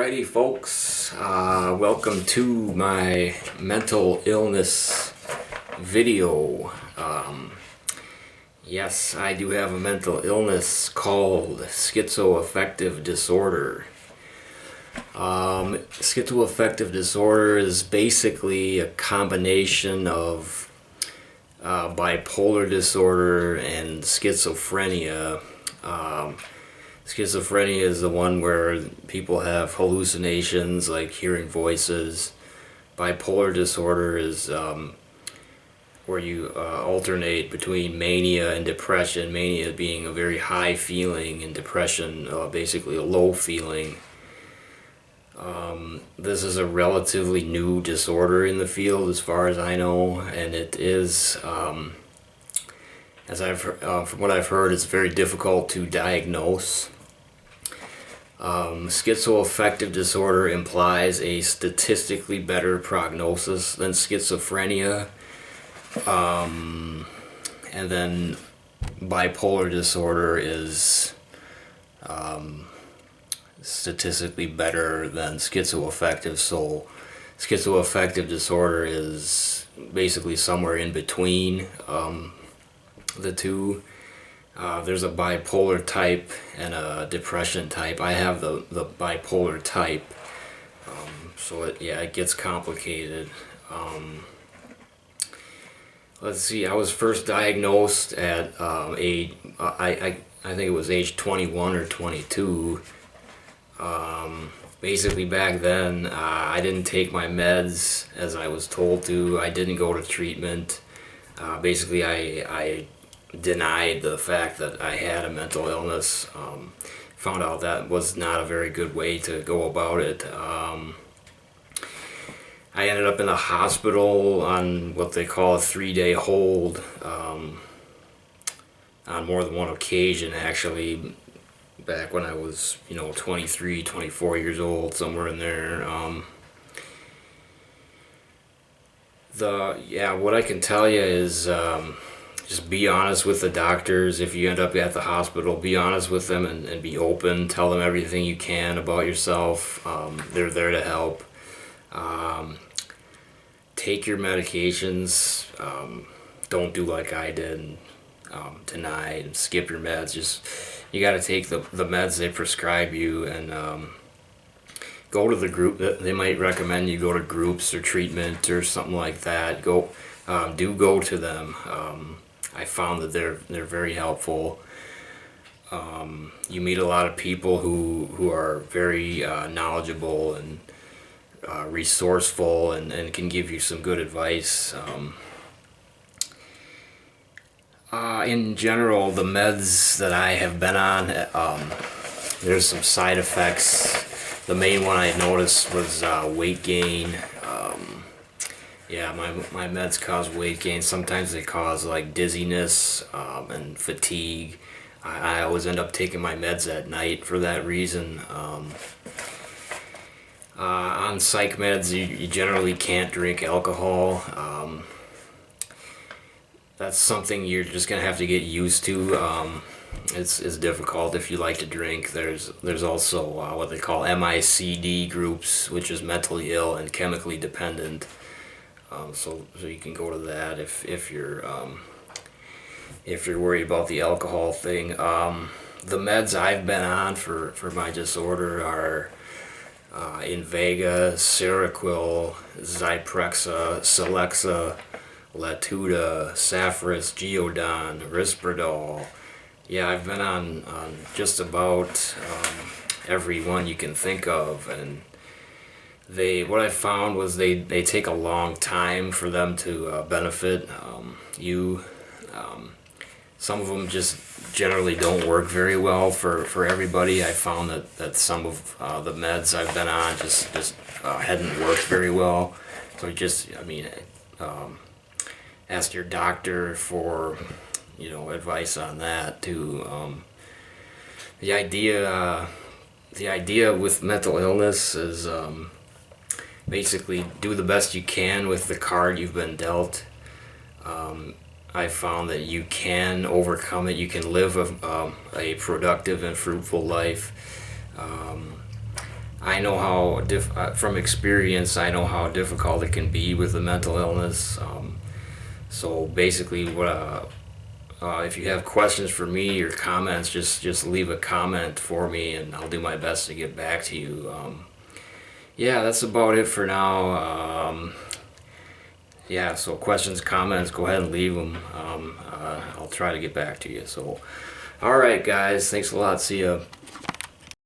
Alrighty, folks. Welcome to my mental illness video. Yes, I do have a mental illness called schizoaffective disorder. Schizoaffective disorder is basically a combination of bipolar disorder and schizophrenia. Schizophrenia is the one where people have hallucinations, like hearing voices. Bipolar disorder is where you alternate between mania and depression. Mania being a very high feeling, and depression basically a low feeling. This is a relatively new disorder in the field, as far as I know, and it is, from what I've heard, it's very difficult to diagnose. Schizoaffective disorder implies a statistically better prognosis than schizophrenia, and then bipolar disorder is statistically better than schizoaffective. So schizoaffective disorder is basically somewhere in between the two. There's a bipolar type and a depression type. I have the bipolar type, so it gets complicated. Let's see. I was first diagnosed at age I think it was age 21 or 22. Basically back then, I didn't take my meds as I was told to. I didn't go to treatment. Basically, I denied the fact that I had a mental illness. Found out that was not a very good way to go about it. I ended up in a hospital on what they call a 3-day hold, on more than one occasion, actually, back when I was 23, 24 years old, somewhere in there. What I can tell you is just be honest with the doctors. If you end up at the hospital, be honest with them and be open. Tell them everything you can about yourself. They're there to help. Take your medications. Don't do like I did, deny and skip your meds. You got to take the meds they prescribe you, and go to the group. They might recommend you go to groups or treatment or something like that. Go to them. I found that they're very helpful. You meet a lot of people who are very knowledgeable and resourceful and can give you some good advice. In general, the meds that I have been on, there's some side effects. The main one I noticed was weight gain. My meds cause weight gain. Sometimes they cause like dizziness and fatigue. I always end up taking my meds at night for that reason. On psych meds, you generally can't drink alcohol. That's something you're just gonna have to get used to. It's difficult if you like to drink. There's also what they call MICD groups, which is mentally ill and chemically dependent. So you can go to that if you're worried about the alcohol thing. The meds I've been on for my disorder are Invega, Seroquel, Zyprexa, Celexa, Latuda, Safris, Geodon, Risperdal. Yeah, I've been on just about every one you can think of, and what I found was they take a long time for them to benefit you. Some of them just generally don't work very well for everybody. I found that some of the meds I've been on just hadn't worked very well. So ask your doctor for advice on that too. The idea with mental illness is basically do the best you can with the card you've been dealt. I found that you can overcome it. You can live a productive and fruitful life. I know how from experience, I know how difficult it can be with a mental illness. So basically, if you have questions for me or comments, just leave a comment for me, and I'll do my best to get back to you. Yeah, that's about it for now. Yeah, so questions, comments, go ahead and leave them. I'll try to get back to you. So, all right, guys, thanks a lot. See ya.